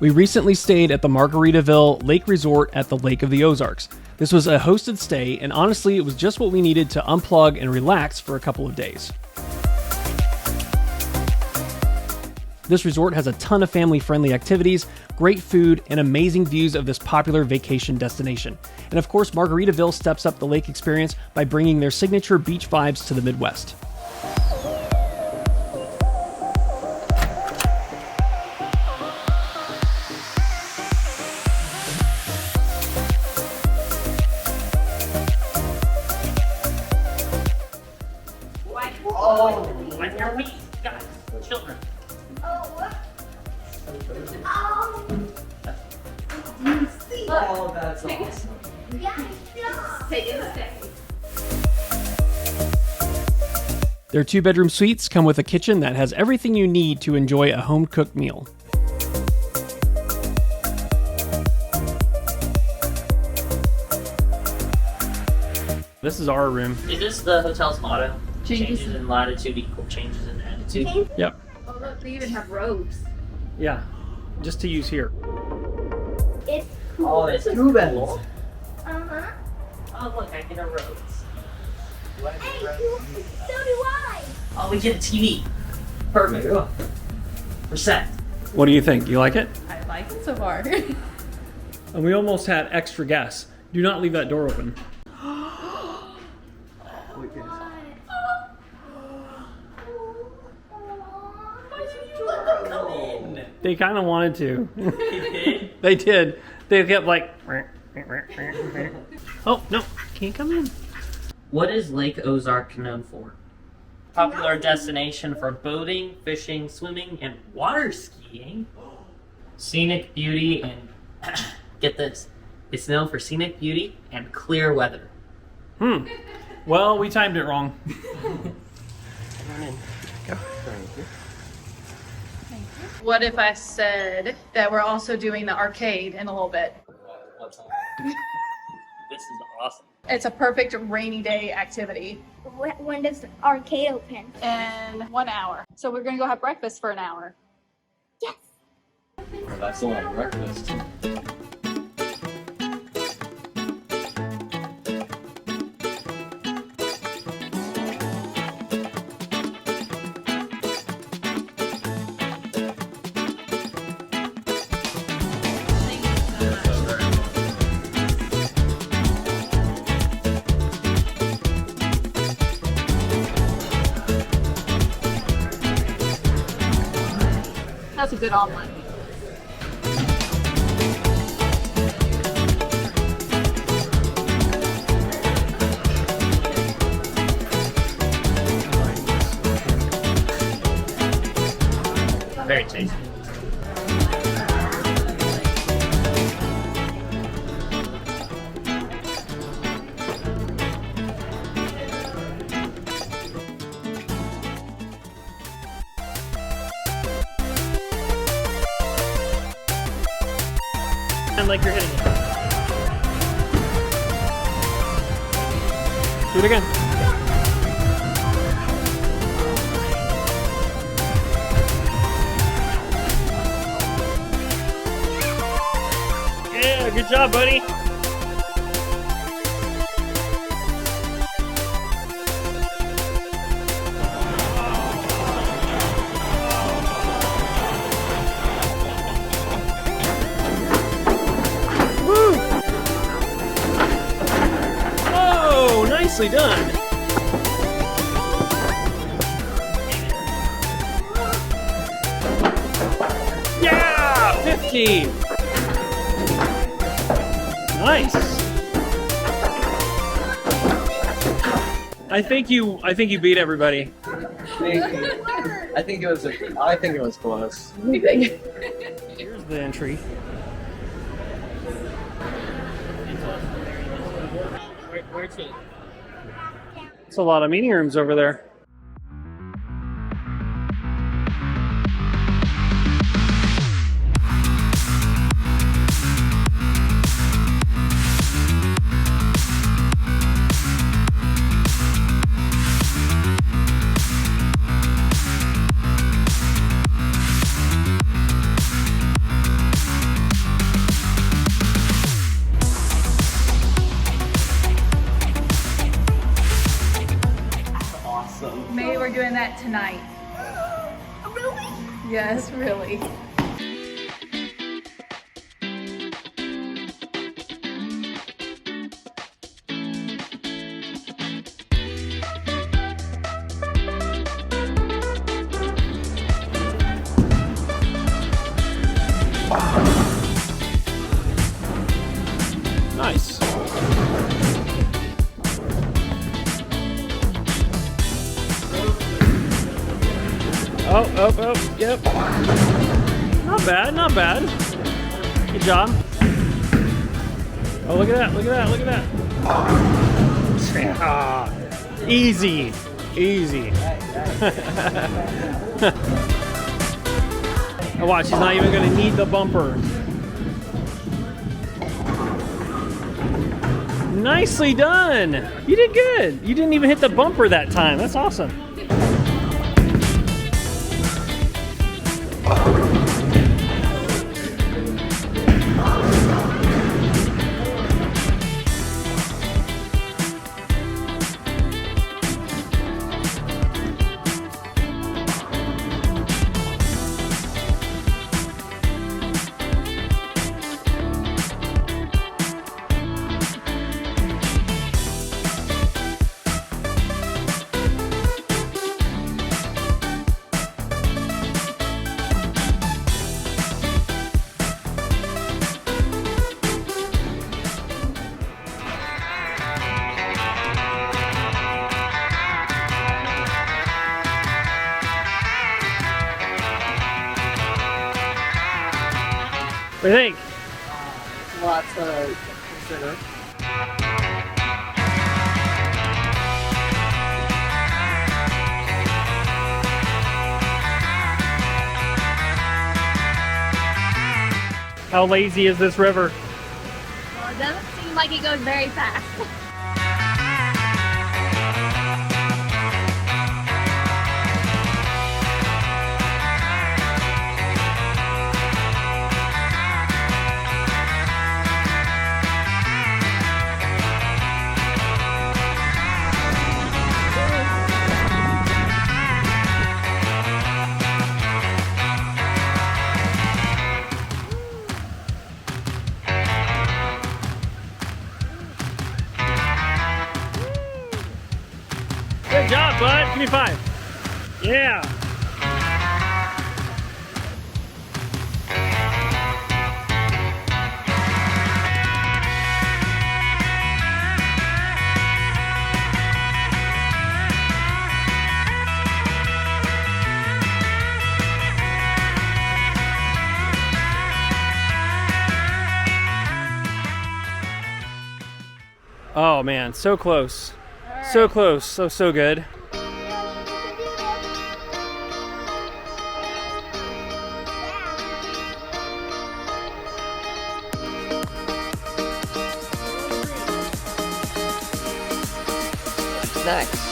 We recently stayed at the Margaritaville Lake Resort at the Lake of the Ozarks. This was a hosted stay, and honestly, it was just what we needed to unplug and relax for a couple of days. This resort has a ton of family-friendly activities, great food, and amazing views of this popular vacation destination. And of course, Margaritaville steps up the lake experience by bringing their signature beach vibes to the Midwest. Oh, like your meat, guys, children. Oh, that's awesome. Their 2-bedroom suites come with a kitchen that has everything you need to enjoy a home-cooked meal. This is our room. Is this the hotel's motto? Changes in latitude equal changes in attitude. Yep. Oh look, they even have robes. Yeah, just to use here. It's Oh, This it's is 2 beds. cool. uh-huh. Oh look, I get a rose. Hey, so do I. Oh, we get a TV. Perfect. Yeah. We're set. What do you think? You like it? I like it so far. And we almost had extra guests. Do not leave that door open. They kind of wanted to. They did. They kept like. Oh no! Can't come in. What is Lake Ozark known for? Popular destination for boating, fishing, swimming, and water skiing. Scenic beauty and get this, it's known for scenic beauty and clear weather. Well, we timed it wrong. What if I said that we're also doing the arcade in a little bit? This is awesome. It's a perfect rainy day activity When does the arcade open? in 1 hour. So we're gonna go have breakfast for an hour. Yes. Well, that's a lot of breakfast. That's a good omelet. Very tasty. And like you're hitting it. Do it again. Yeah, good job, buddy. Woo! Oh, nicely done. Yeah, 15. Nice. I think you beat everybody. I think it was close. Here's the entry. Where to? It's a lot of meeting rooms over there. night. Really? Yes, really. Nice. Oh, yep. Not bad, not bad. Good job. Oh, look at that, look at that, look at that. Ah, easy, easy. Oh, watch, he's not even gonna need the bumper. Nicely done. You did good. You didn't even hit the bumper that time. That's awesome. What do you think? Lots to consider. How lazy is this river? Well, it doesn't seem like it goes very fast. Good job, bud. Give me 5. Yeah. Oh man, so close. So close. So good. Nice.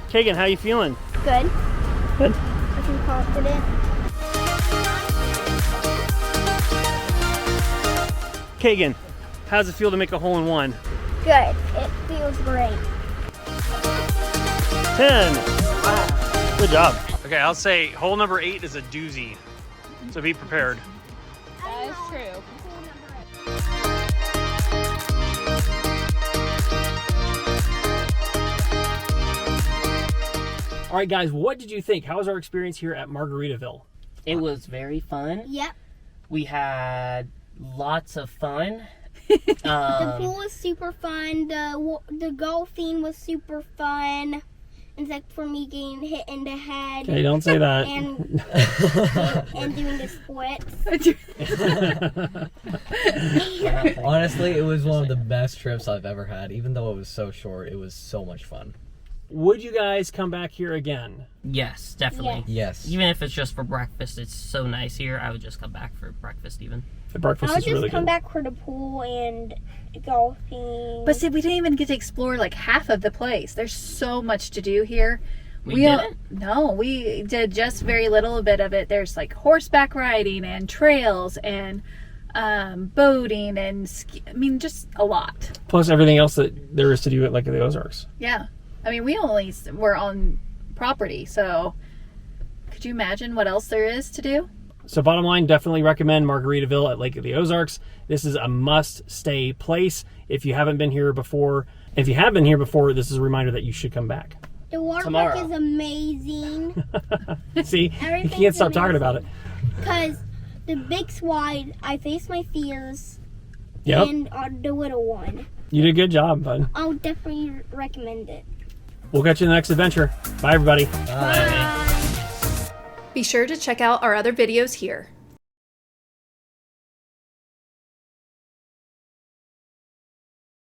Kagan, how you feeling? Good. Good. I feel confident. Kagan, how does it feel to make a hole-in-one? Good. It feels great. 10. Wow. Good job. Okay, I'll say hole number 8 is a doozy, so be prepared. That is true. All right, guys, what did you think? How was our experience here at Margaritaville? It was very fun. Yep. We had lots of fun. The pool was super fun. The golfing was super fun. Except for me getting hit in the head. Okay, don't say that. And doing the splits. Honestly, it was one of the best trips I've ever had. Even though it was so short, it was so much fun. Would you guys come back here again? Yes, definitely. Yes. Yes. Even if it's just for breakfast, it's so nice here. I would just come back for breakfast even. The breakfast I would is just really come good. back for the pool and golfing. But see, we didn't even get to explore like half of the place. There's so much to do here. We didn't? No, we did just very little bit of it. There's like horseback riding and trails and boating and I mean, just a lot. Plus everything else that there is to do at Lake of the Ozarks. Yeah. I mean, we only were on property, so could you imagine what else there is to do? So bottom line, definitely recommend Margaritaville at Lake of the Ozarks. This is a must-stay place if you haven't been here before. If you have been here before, this is a reminder that you should come back. The water Tomorrow. park is amazing. See, you Everything's can't stop talking amazing. about it. Because the big slide, I faced my fears. Yep, And the little one. you did a good job, bud. I'll definitely recommend it. We'll catch you in the next adventure. Bye, everybody. Bye. Be sure to check out our other videos here.